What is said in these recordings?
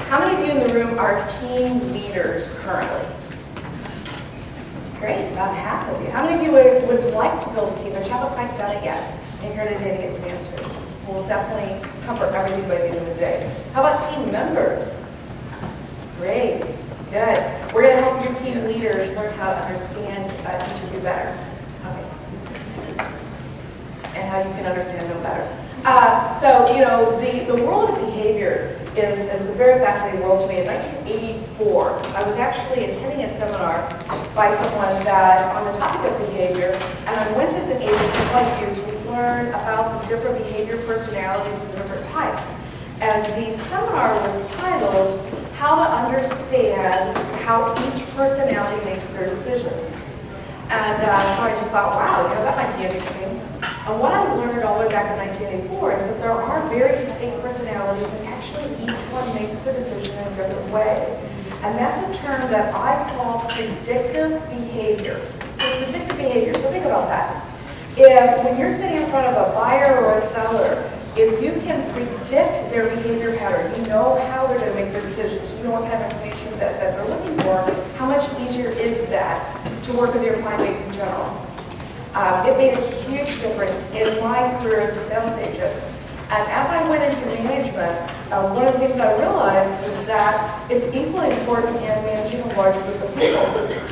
How many of you in the room are team leaders currently? Great, about half of you. How many of you would like to build a team, but you haven't quite done it yet? And here today to get some answers. We'll definitely cover everything by the end of the day. How about team members? Great, good. We're going to help your team leaders learn how to understand each of you better. Okay. And how you can understand them better. So, you know, the world of behavior is a very fascinating world to me. In 1984, I was actually attending a seminar by someone that on the topic of behavior, and I went as an agent just like you to learn about the different behavior personalities and the different types. And the seminar was titled, How to Understand How Each Personality Makes Their Decisions. And so I just thought, wow, you know, that might be interesting. And what I learned all the way back in 1984 is that there are very distinct personalities, and actually each one makes the decision in a different way. And that's a term that I call predictive behavior. So predictive behavior, so think about that. When you're sitting in front of a buyer or a seller, if you can predict their behavior pattern, you know how they're going to make their decisions, you know what kind of information that they're looking for, how much easier is that to work with your client base in general? It made a huge difference in my career as a sales agent. And as I went into management, one of the things I realized is that it's equally important in managing a large group of people.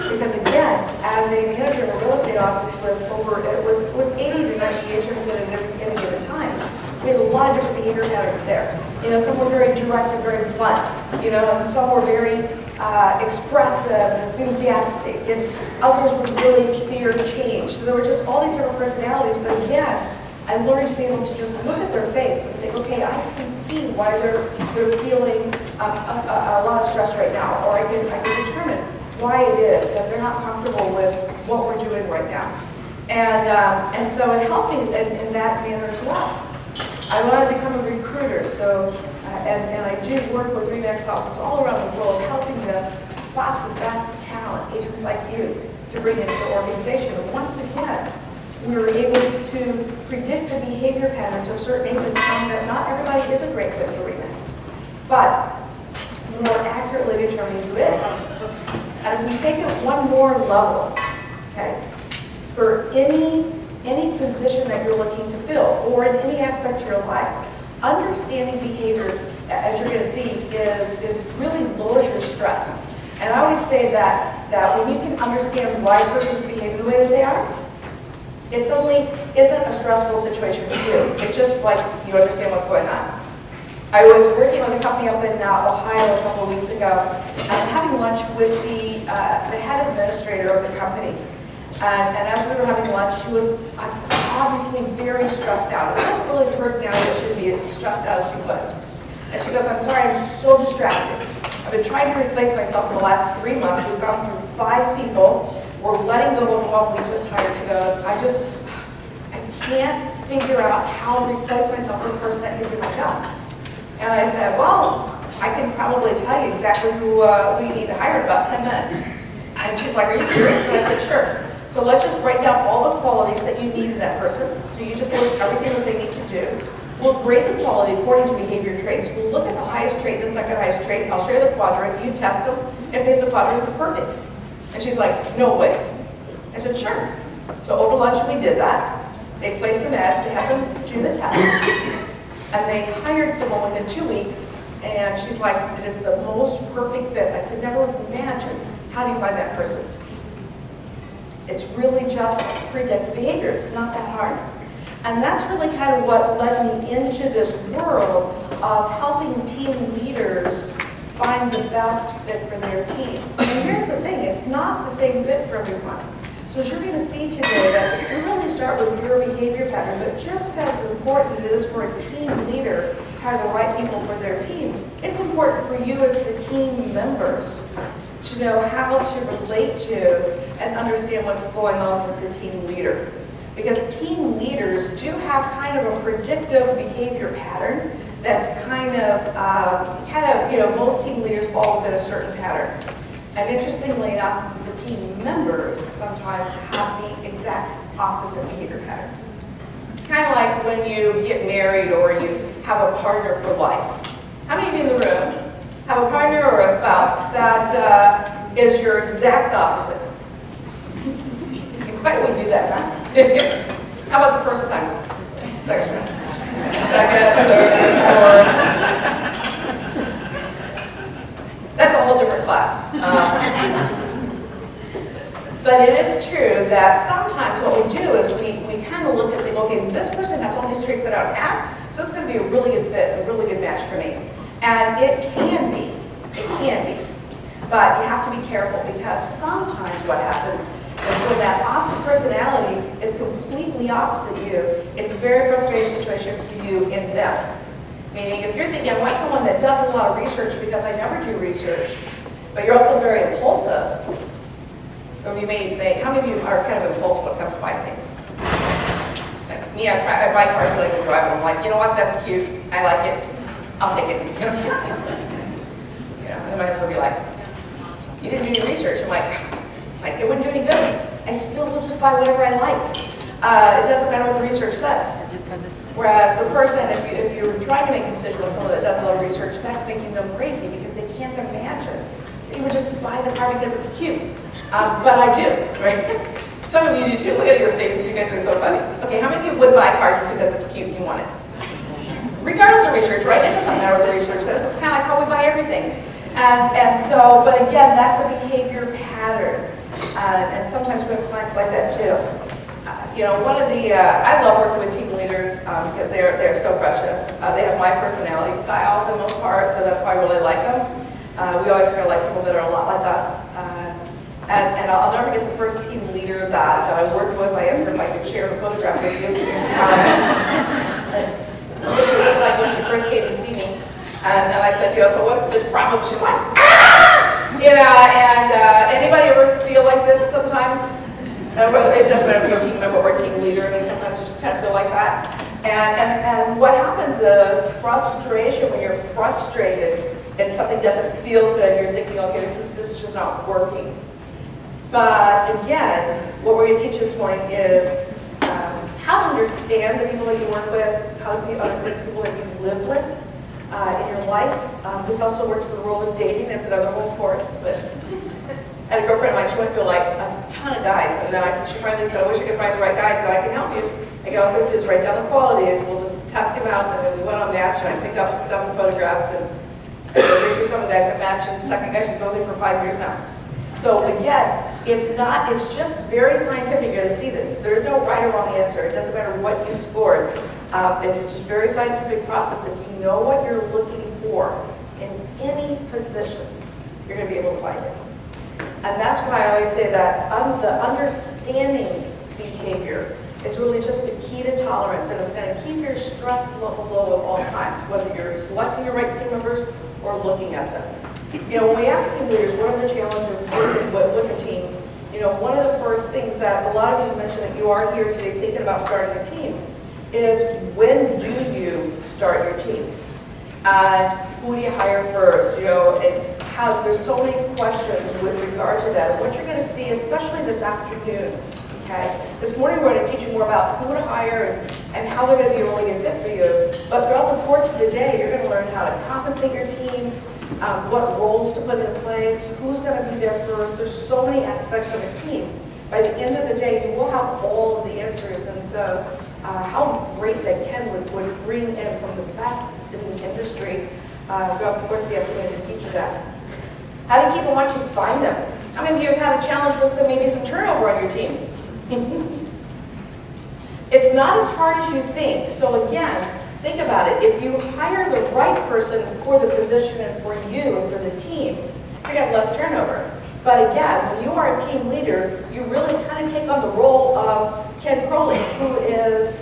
Because again, as a manager in a real estate office with 80 to 90 agents at any given time, we had a lot of different behavior patterns there. You know, some were very direct and very blunt. You know, and some were very expressive, enthusiastic, and others would really fear change. So there were just all these different personalities, but again, I learned to be able to just look at their face and think, okay, I can see why they're feeling a lot of stress right now, or I can determine why it is that they're not comfortable with what we're doing right now. And so it helped me in that manner as well. I wanted to become a recruiter, so and I do work with RE/MAX offices all around the world, helping them spot the best talent, agents like you, to bring into the organization. And once again, we were able to predict the behavior patterns of certain agents, knowing that not everybody is a great fit for RE/MAX, but more accurately determining who is. And if we take it one more level, okay, for any position that you're looking to fill, or in any aspect of your life, understanding behavior, as you're going to see, is really lowers your stress. And I always say that when you can understand why a person's behaving the way that they are, it isn't a stressful situation for you. It's just like you understand what's going on. I was working with a company up in Ohio a couple of weeks ago, and having lunch with the head administrator of the company. And as we were having lunch, she was obviously very stressed out. That's really the personality that should be as stressed out as she was. And she goes, I'm sorry, I'm so distracted. I've been trying to replace myself for the last 3 months. We've gone through 5 people. We're letting go of one we just hired. She goes, I can't figure out how to replace myself with the person that can do my job. And I said, well, I can probably tell you exactly who we need to hire in about 10 minutes. And she's like, are you serious? And I said, sure. So let's just write down all the qualities that you need in that person. So you just list everything that they need to do. We'll grade the quality according to behavior traits. We'll look at the highest trait and the second highest trait. I'll share the quadrant. You test them. If they hit the quadrant, they're perfect. And she's like, no way. I said, sure. So over lunch, we did that. They placed some ads. They had them do the test. And they hired someone within 2 weeks. And she's like, it is the most perfect fit. I could never imagine. How do you find that person? It's really just predictive behavior. It's not that hard. And that's really kind of what led me into this world of helping team leaders find the best fit for their team. And here's the thing, it's not the same fit for everyone. So as you're going to see today, that we really start with your behavior pattern, but just as important it is for a team leader to have the right people for their team, it's important for you as the team members to know how to relate to and understand what's going on with your team leader. Because team leaders do have kind of a predictive behavior pattern that's kind of, you know, most team leaders fall within a certain pattern. And interestingly enough, the team members sometimes have the exact opposite behavior pattern. It's kind of like when you get married or you have a partner for life. How many of you in the room have a partner or a spouse that is your exact opposite. You quite wouldn't do that, huh? How about the first time? Second time? Second, third, fourth. That's a whole different class. But it is true that sometimes what we do is we kind of look at the, okay, this person has all these traits that I don't have, so it's going to be a really good fit, a really good match for me. And it can be. But you have to be careful because sometimes what happens is when that opposite personality is completely opposite you, it's a very frustrating situation for you in them. Meaning if you're thinking, I want someone that does a lot of research because I never do research, but you're also very impulsive. So how many of you are kind of impulsive when it comes to buying things? Like me, I buy cars so I can drive them. I'm like, you know what, that's cute. I like it. I'll take it. You know, and my husband will be like, you didn't do your research. I'm like, it wouldn't do any good. I still will just buy whatever I like. It doesn't matter what the research says. Whereas the person, if you're trying to make a decision with someone that does a lot of research, that's making them crazy because they can't imagine that you would just buy the car because it's cute. But I do, right? Some of you do too. Look at your faces. You guys are so funny. Okay, how many of you would buy a car just because it's cute and you want it? Regardless of research, right? It doesn't matter what the research says. It's kind of like how we buy everything. And so, but again, that's a behavior pattern. And sometimes we have clients like that too. You know, one of the, I love working with team leaders because they're so precious. They have my personality style for the most part, so that's why I really like them. We always try to like people that are a lot like us. And I'll never forget the first team leader that I worked with. I asked her if I could share a photograph with you. It's like when she first came to see me. And I said, you know, so what's the problem? She's like, ah! You know, and anybody ever feel like this sometimes? It doesn't matter if you're a team member or a team leader. I mean, sometimes you just kind of feel like that. And what happens is frustration. When you're frustrated and something doesn't feel good, you're thinking, okay, this is just not working. But again, what we're going to teach you this morning is how to understand the people that you work with, how to understand the people that you live with in your life. This also works for the world of dating. That's another whole course. But I had a girlfriend of mine, she went through like a ton of guys, and then she finally said, I wish I could find the right guy so I can help you. I go, so just write down the qualities, we'll just test him out, and then we went on Match, and I picked out 7 photographs, and there's some guys that match, and the second guy she's been with for 5 years now. So again, it's just very scientific. You're going to see this. There is no right or wrong answer. It doesn't matter what you scored. It's just very scientific process. If you know what you're looking for in any position, you're going to be able to find it. And that's why I always say that the understanding behavior is really just the key to tolerance, and it's going to keep your stress level low at all times, whether you're selecting your right team members or looking at them. You know, when we ask team leaders, what are the challenges associated with a team? You know, one of the first things that a lot of you mentioned that you are here today thinking about starting a team is when do you start your team? And who do you hire first? You know, and there's so many questions with regard to that. And what you're going to see, especially this afternoon, okay? This morning we're going to teach you more about who to hire and how they're going to be a really good fit for you. But throughout the course of the day, you're going to learn how to compensate your team, what roles to put in place, who's going to be there first. There's so many aspects of a team. By the end of the day, you will have all of the answers. And so how great that Ken would bring in some of the best in the industry throughout the course of the afternoon to teach you that. How to keep them once you find them. How many of you have had a challenge with maybe some turnover on your team? It's not as hard as you think. So again, think about it. If you hire the right person for the position and for you and for the team, you're going to have less turnover. But again, when you are a team leader, you really kind of take on the role of Ken Crowley, who is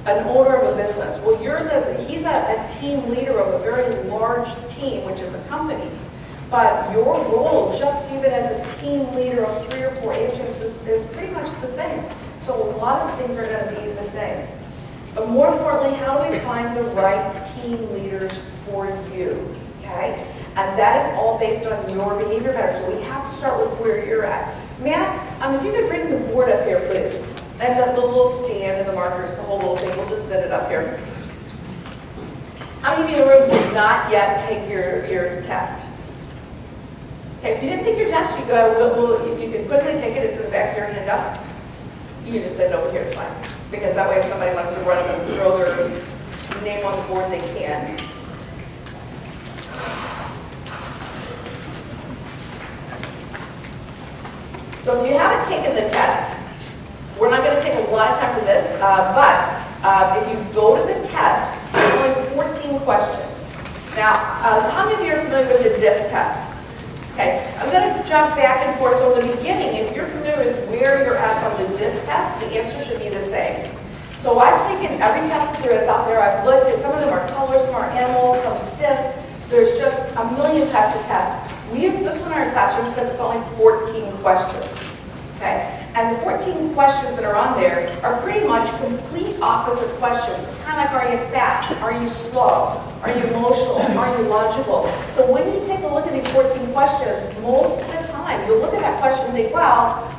an owner of a business. Well, he's a team leader of a very large team, which is a company. But your role, just even as a team leader of 3 or 4 agents, is pretty much the same. So a lot of things are going to be the same. But more importantly, how do we find the right team leaders for you? Okay? And that is all based on your behavior pattern. So we have to start with where you're at. Matt, if you could bring the board up here, please. And the little stand and the markers, the whole little thing, we'll just set it up here. How many of you in the room did not yet take your test? Okay, if you didn't take your test, you can quickly take it. It's in the back of your hand up. You can just sit over here, it's fine. Because that way if somebody wants to run up and throw their name on the board, they can. So if you haven't taken the test, we're not going to take a lot of time for this, but if you go to the test, there's only 14 questions. Now, how many of you are familiar with the DISC test? Okay, I'm going to jump back and forth. So in the beginning, if you're familiar with where you're at on the DISC test, the answer should be the same. So I've taken every test that there is out there. I've looked at, some of them are colors, some are animals, some is DISC. There's just a million types of tests. We use this one in our classrooms because it's only 14 questions. Okay? And the 14 questions that are on there are pretty much complete opposite questions. It's kind of like, are you fast? Are you slow? Are you emotional? Are you logical? So when you take a look at these 14 questions, most of the time, you'll look at that question and think, well,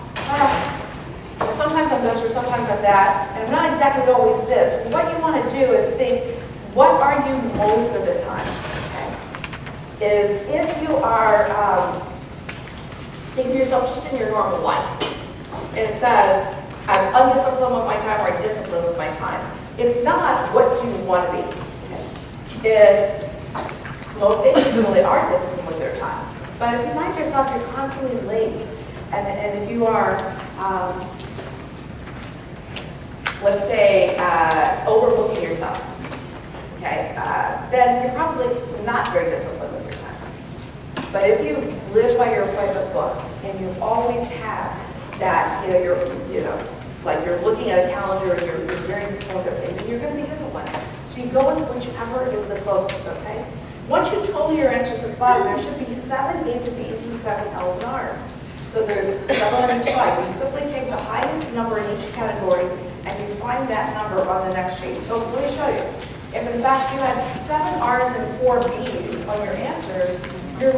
sometimes I'm this or sometimes I'm that, and I'm not exactly always this. What you want to do is think, what are you most of the time? Okay? Is if you are, think of yourself just in your normal life. And it says, I'm undisciplined with my time or I'm disciplined with my time. It's not what do you want to be. Okay? It's, most agents really are disciplined with their time. But if you find yourself, you're constantly late, and if you are, let's say, overbooking yourself, okay, then you're probably not very disciplined with your time. But if you live by your appointment book and you always have that, like you're looking at a calendar and you're very disciplined with everything, then you're going to be disciplined. So you go with whichever is the closest, okay? Once you total your answers at the bottom, there should be 7 A's and B's and 7 L's and R's. So there's 7 on each slide. You simply take the highest number in each category and you find that number on the next sheet. So let me show you. If in fact you had 7 R's and 4 B's on your answers, you're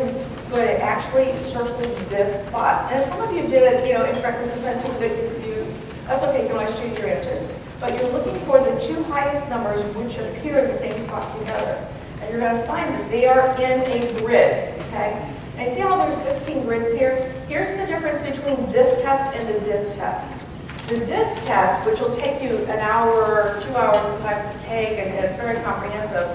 going to actually circle this spot. And if some of you did it, incorrectly, sometimes people get confused. That's okay, you can always change your answers. But you're looking for the 2 highest numbers which appear in the same spot together. And you're going to find that they are in a grid, okay? And see how there's 16 grids here? Here's the difference between this test and the DISC test. The DISC test, which will take you an hour, 2 hours sometimes to take, and it's very comprehensive,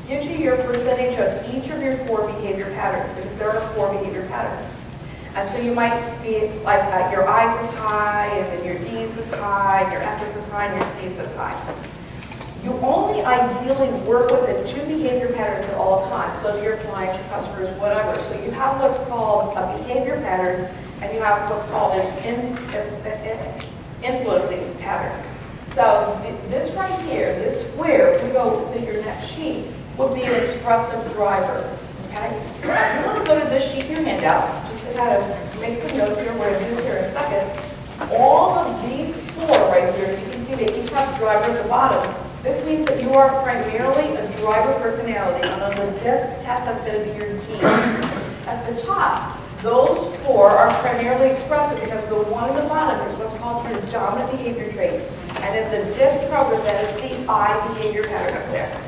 gives you your percentage of each of your 4 behavior patterns, because there are 4 behavior patterns. And so you might be like your I's is high, and then your D's is high, your S's is high, and your C's is high. You only ideally work within 2 behavior patterns at all times. So your clients, your customers, whatever. So you have what's called a behavior pattern, and you have what's called an influencing pattern. So this right here, this square, if we go to your next sheet, would be an expressive driver. Okay? Now, if you want to go to this sheet in your handout, just to kind of make some notes here, we're going to do this here in a second. All of these 4 right here, you can see they each have a driver at the bottom. This means that you are primarily a driver personality, and on the DISC test, that's going to be your D. At the top, those 4 are primarily expressive because the one at the bottom is what's called your dominant behavior trait. And in the DISC program, that is the I behavior pattern up there.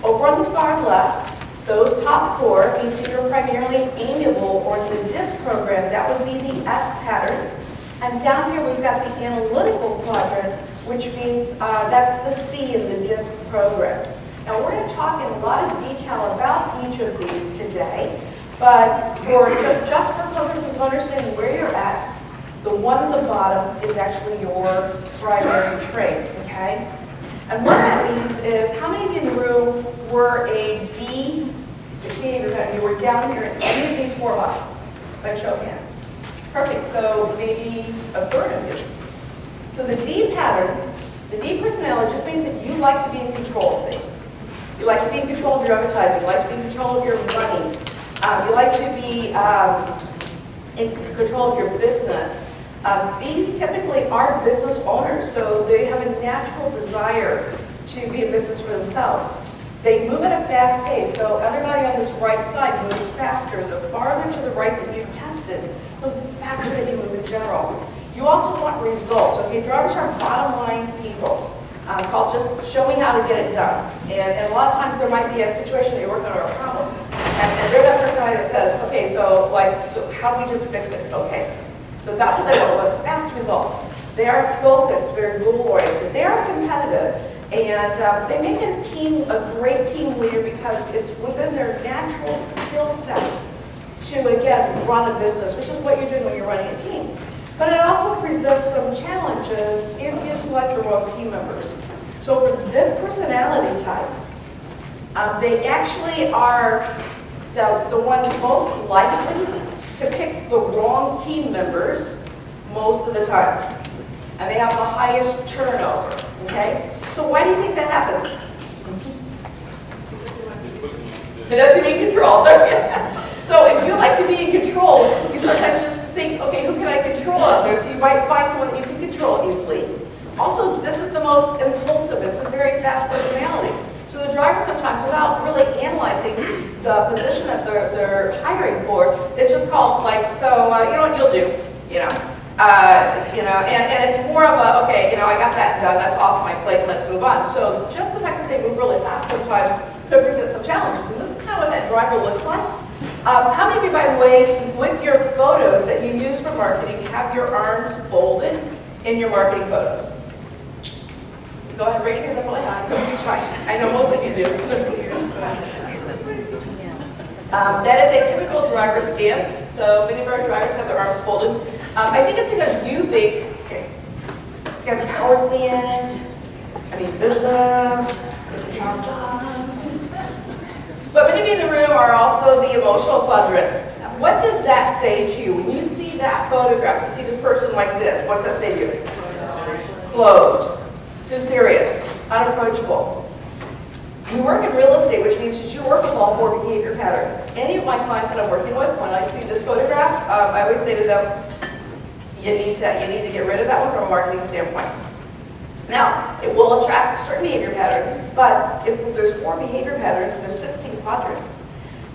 Over on the far left, those top 4 means that you're primarily amiable, or in the DISC program, that would be the S pattern. And down here, we've got the analytical quadrant, which means that's the C in the DISC program. Now, we're going to talk in a lot of detail about each of these today, but just for purposes of understanding where you're at, the one on the bottom is actually your primary trait, okay? And what that means is, how many of you in the room were a D behavior pattern? You were down here in any of these 4 boxes, by show of hands. Perfect, so maybe a third of you. So the D pattern, the D personality just means that you like to be in control of things. You like to be in control of your advertising, you like to be in control of your money, you like to be in control of your business. These typically are business owners, so they have a natural desire to be a business for themselves. They move at a fast pace, so everybody on this right side moves faster. The farther to the right that you've tested, the faster they move in general. You also want results, okay? Drivers are bottom line people. called Just Show Me How to Get It Done. And a lot of times there might be a situation that you're working on or a problem. And they're that personality that says, okay, so how do we just fix it? Okay. So that's what they want, but fast results. They are focused, very goal-oriented. They are competitive, and they make a great team leader because it's within their natural skill set to, again, run a business, which is what you're doing when you're running a team. But it also presents some challenges if you select the wrong team members. So for this personality type, they actually are the ones most likely to pick the wrong team members most of the time. And they have the highest turnover, okay? So why do you think that happens? They have to be in control. So if you like to be in control, you sometimes just think, okay, who can I control out there? So you might find someone that you can control easily. Also, this is the most impulsive. It's a very fast personality. So the driver sometimes, without really analyzing the position that they're hiring for, it's just called like, so you know what you'll do, and it's more of a, okay, I got that done, that's off my plate, let's move on. So just the fact that they move really fast sometimes could present some challenges, and this is kind of what that driver looks like. How many of you, by the way, with your photos that you use for marketing, have your arms folded in your marketing photos? Go ahead, raise your hands up really high. Don't be shy. I know most of you do. That is a typical driver stance. So many of our drivers have their arms folded. I think it's because you think, okay, it's got a power stance, I mean business, get the job done. But many of you in the room are also the emotional quadrants. What does that say to you? When you see that photograph, you see this person like this, what's that say to you? Closed. Too serious, unapproachable. We work in real estate, which means that you work with all 4 behavior patterns. Any of my clients that I'm working with, when I see this photograph, I always say to them, you need to get rid of that one from a marketing standpoint. Now, it will attract certain behavior patterns, but if there's 4 behavior patterns and there's 16 quadrants,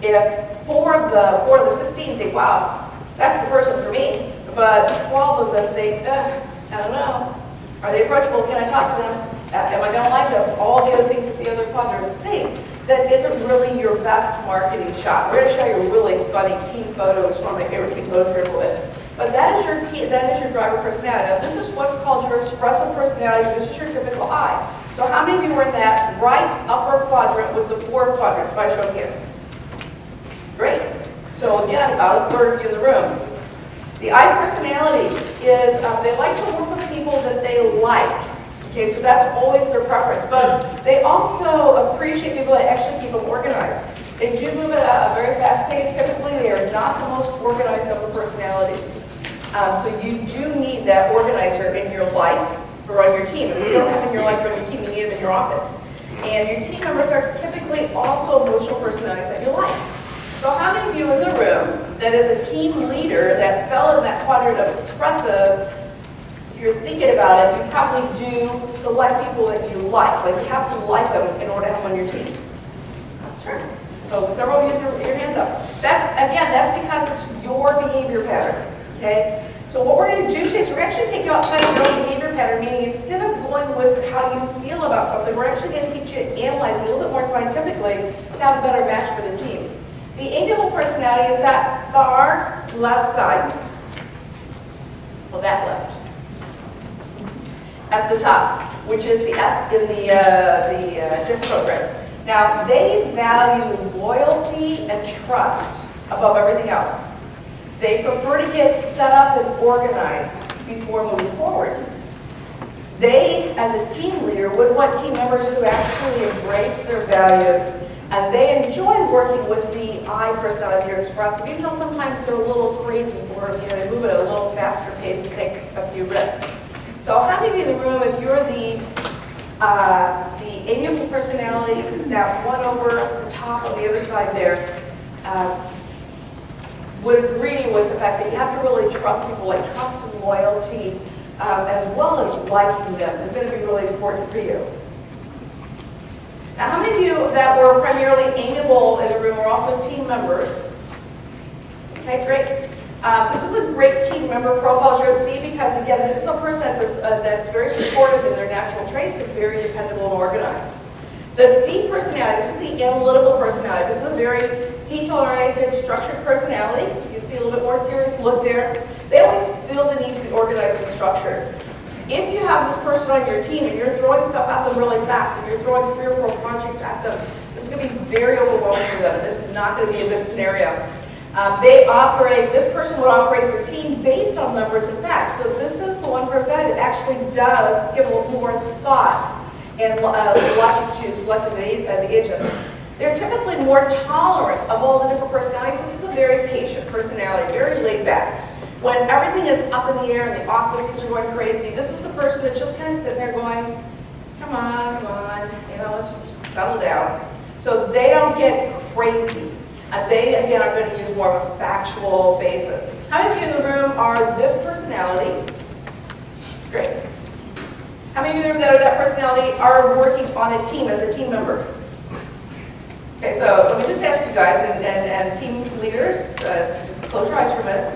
if 4 of the 16 think, wow, that's the person for me, but 12 of them think, I don't know. Are they approachable? Can I talk to them? Am I going to like them? All the other things that the other quadrants think, that isn't really your best marketing shot. We're going to show you really funny team photos, one of my favorite team photos here in a little bit. But that is your team, that is your driver personality. Now, this is what's called your expressive personality. This is your typical I. So how many of you are in that right upper quadrant with the 4 quadrants? By show of hands. Great. So again, about a third of you in the room. The I personality is they like to work with people that they like. Okay, so that's always their preference. But they also appreciate people that actually keep them organized. They do move at a very fast pace. Typically, they are not the most organized of the personalities. So you do need that organizer in your life or on your team. If you don't have it in your life or on your team, you need them in your office. And your team members are typically also emotional personalities that you like. So how many of you in the room that is a team leader that fell in that quadrant of expressive, if you're thinking about it, you probably do select people that you like. Like you have to like them in order to have them on your team. Sure. So several of you threw your hands up. That's because it's your behavior pattern. Okay? So what we're going to do today is we're actually take you outside of your own behavior pattern, meaning instead of going with how you feel about something, we're actually going to teach you to analyze it a little bit more scientifically to have a better match for the team. The amiable personality is that far left side. Well, that left. At the top, which is the S in the DISC program. Now, they value loyalty and trust above everything else. They prefer to get set up and organized before moving forward. They, as a team leader, would want team members who actually embrace their values, and they enjoy working with the I personality or expressive, even though sometimes they're a little crazy or they move at a little faster pace and take a few risks. So how many of you in the room, if you're the amiable personality, that one over the top on the other side there, would agree with the fact that you have to really trust people, like trust and loyalty, as well as liking them is going to be really important for you. Now, how many of you that were primarily amiable in the room are also team members? Okay, great. This is a great team member profile, as you'll see, because again, this is a person that's very supportive in their natural traits and very dependable and organized. The C personality, this is the analytical personality. This is a very detail-oriented, structured personality. You can see a little bit more serious look there. They always feel the need to be organized and structured. If you have this person on your team and you're throwing stuff at them really fast, and you're throwing 3 or 4 projects at them, this is going to be very overwhelming for them, and this is not going to be a good scenario. This person would operate their team based on numbers and facts. So this is the one personality that actually does give a little more thought and logic to selecting the agents. They're typically more tolerant of all the different personalities. This is a very patient personality, very laid back. When everything is up in the air in the office, things are going crazy, this is the person that's just kind of sitting there going, come on, let's just settle down. So they don't get crazy. And they, again, are going to use more of a factual basis. How many of you in the room are this personality? Great. How many of you that are that personality are working on a team as a team member? Okay, so let me just ask you guys, and team leaders, just close your eyes for a minute.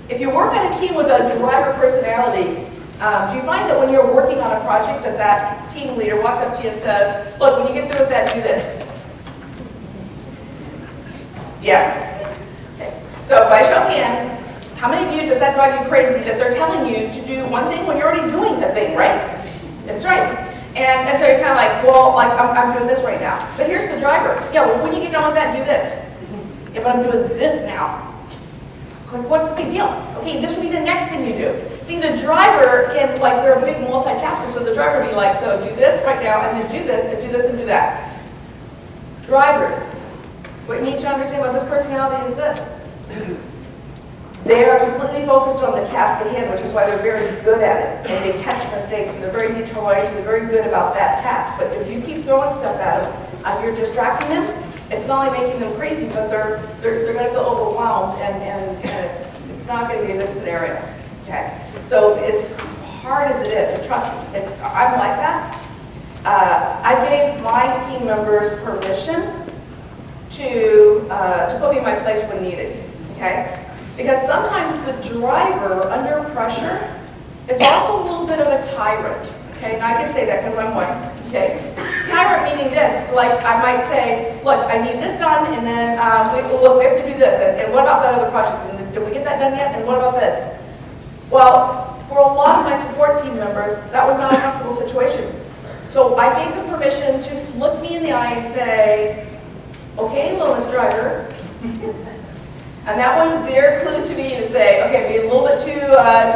If you work on a team with a driver personality, do you find that when you're working on a project that team leader walks up to you and says, look, when you get through with that, do this? Yes? Okay. So by show of hands, how many of you does that drive you crazy that they're telling you to do one thing when you're already doing a thing, right? That's right. And so you're kind of like, well, I'm doing this right now. But here's the driver. Yeah, well, when you get done with that, do this. Yeah, but I'm doing this now. Like, what's the big deal? Okay, this will be the next thing you do. See, the driver can, they're a big multitasker, so the driver will be like, so do this right now, and then do this, and do this, and do that. Drivers, what you need to understand about this personality is this. They are completely focused on the task at hand, which is why they're very good at it, and they catch mistakes, and they're very detail-oriented, they're very good about that task. But if you keep throwing stuff at them, and you're distracting them, it's not only making them crazy, but they're going to feel overwhelmed, and it's not going to be a good scenario. Okay, so as hard as it is, and trust me, I'm like that. I gave my team members permission to put me in my place when needed. Okay. Because sometimes the driver, under pressure, is also a little bit of a tyrant. Okay, and I can say that because I'm one. Okay, tyrant meaning this, I might say, look, I need this done, and then we have to do this, and what about that other project? And did we get that done yet? And what about this? Well, for a lot of my support team members, that was not a comfortable situation. So I gave them permission to look me in the eye and say, okay, little Miss Driver. And that was their clue to me to say, okay, be a little bit too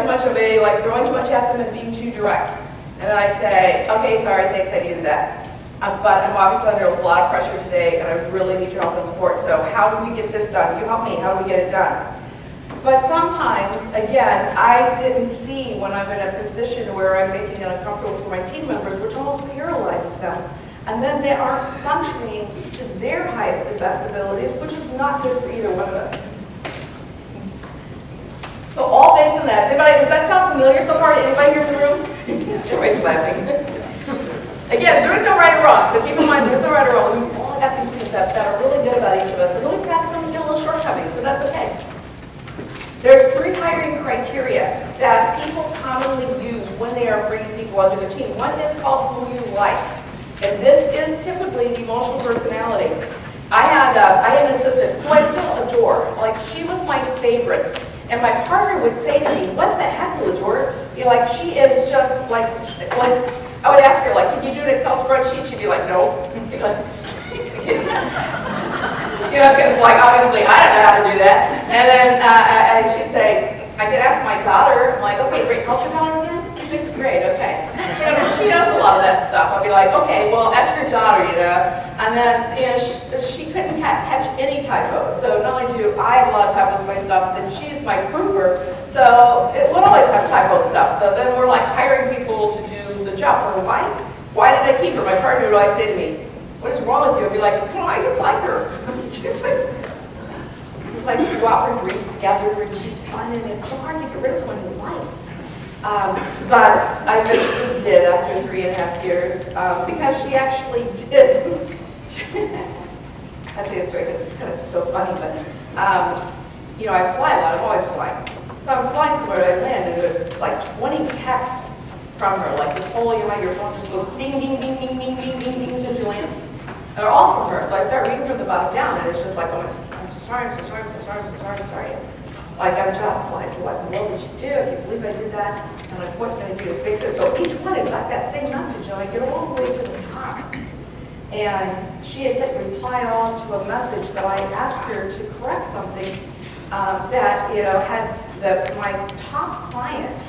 much of a, throwing too much at them and being too direct. And then I'd say, okay, sorry, thanks, I needed that. But I'm obviously under a lot of pressure today, and I really need your help and support. So how do we get this done? You help me, how do we get it done? But sometimes, again, I didn't see when I'm in a position where I'm making it uncomfortable for my team members, which almost paralyzes them. And then they aren't functioning to their highest and best abilities, which is not good for either one of us. So all based on that. Does that sound familiar so far to anybody here in the room? Everybody's laughing. Again, there is no right or wrong, so keep in mind there's no right or wrong. We all have these things that are really good about each of us, and then we've got some a little shortcomings, so that's okay. There's 3 hiring criteria that people commonly use when they are bringing people onto their team. One is called who you like, and this is typically the emotional personality. I had an assistant who I still adore. She was my favorite. And my partner would say to me, what the heck, LaDeur? She is just I would ask her, can you do an Excel spreadsheet? She'd be like, no. Because obviously I don't know how to do that. And then she'd say, I could ask my daughter. I'm like, okay, great, how's your daughter again? 6th grade, okay. She goes, well, she knows a lot of that stuff. I'll be like, okay, well, ask your daughter, And then, she couldn't catch any typos. So not only do I have a lot of typos in my stuff, then she's my proofer. So it would always have typo stuff. So then we're hiring people to do the job. Well, why did I keep her? My partner would always say to me, what is wrong with you? I'd be like, I just like her. She's we go out for drinks together, and she's fun, and it's so hard to get rid of someone you like. But I eventually did after 3.5 years because she actually did. have to tell you a story because it's kind of so funny, but, you know, I fly a lot, I'm always flying. So I'm flying somewhere, I land, and there's like 20 texts from her, like this whole, you know, your phone just goes ding, ding, ding, ding, ding, ding, ding, ding, since you land. And they're all from her. So I start reading from the bottom down, and it's just like, oh, I'm so sorry, I'm so sorry, I'm so sorry, I'm so sorry, I'm sorry. Like, I'm just like, what in the world did she do? I can't believe I did that. And like, what can I do to fix it? So each one is like that same message, and I get all the way to the top. And she had hit reply all to a message that I asked her to correct something that, you know, had my top client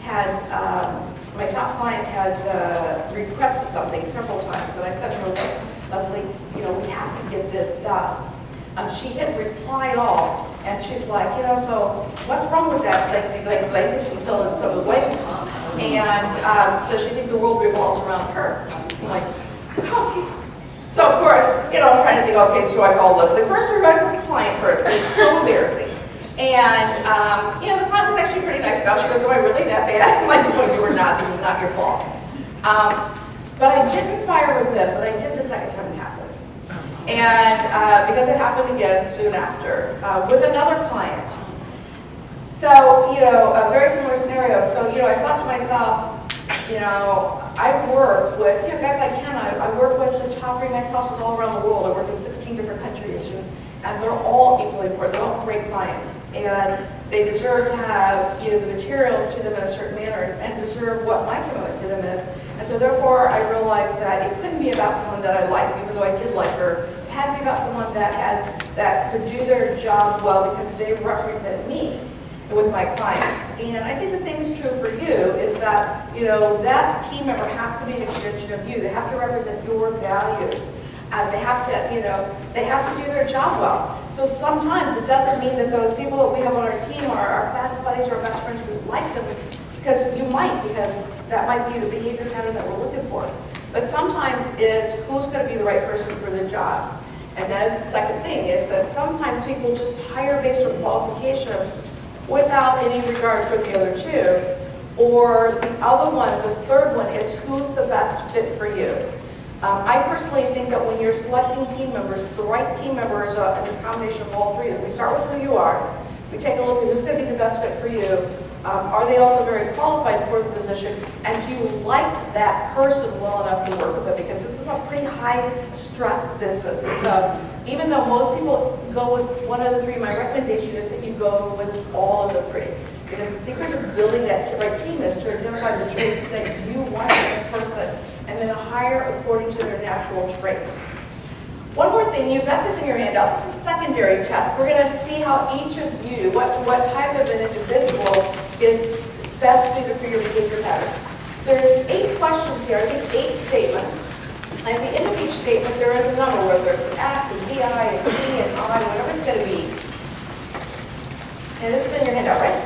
had requested something several times, and I said to her, look, Leslie, you know, we have to get this done. She hit reply all, and she's like, you know, so what's wrong with that? Like she fill in some of the blanks, and does she think the world revolves around her? I'm like, okay. So of course, you know, I'm trying to think, okay, so I call Leslie first, or do I call the client first? It's so embarrassing. And, you know, the client was actually pretty nice about it. She goes, am I really that bad? I'm like, no, you were not. This is not your fault. But I didn't fire with them, but I did the second time it happened. And because it happened again soon after with another client. So, you know, a very similar scenario. So, you know, I thought to myself, you know, I work with, you know, guys like Ken, I work with the top RE/MAX houses all around the world. I work in 16 different countries. And they're all equally important. They're all great clients. And they deserve to have, you know, the materials to them in a certain manner and deserve what my commitment to them is. And so therefore I realized that it couldn't be about someone that I liked, even though I did like her. It had to be about someone that could do their job well because they represent me with my clients. And I think the same is true for you, is that, you know, that team member has to be an extension of you. They have to represent your values. They have to, you know, they have to do their job well. So sometimes it doesn't mean that those people that we have on our team are our best buddies or our best friends. We like them because that might be the behavior pattern that we're looking for. But sometimes it's who's going to be the right person for the job. And that is the second thing, is that sometimes people just hire based on qualifications without any regard for the other two. Or the other one, the third one, is who's the best fit for you. I personally think that when you're selecting team members, the right team member is a combination of all three. We start with who you are. We take a look at who's going to be the best fit for you. Are they also very qualified for the position? And do you like that person well enough to work with them? Because this is a pretty high-stress business. And so even though most people go with one of the three, my recommendation is that you go with all of the three. Because the secret of building that right team is to identify the traits that you want in a person and then hire according to their natural traits. One more thing, you've got this in your handout. This is a secondary test. We're going to see how each of you, what type of an individual is best suited for your behavior pattern. There's 8 questions here, I think 8 statements. And at the end of each statement, there is a number, whether it's an S, a VI, a C, an I, whatever it's going to be. And this is in your handout, right?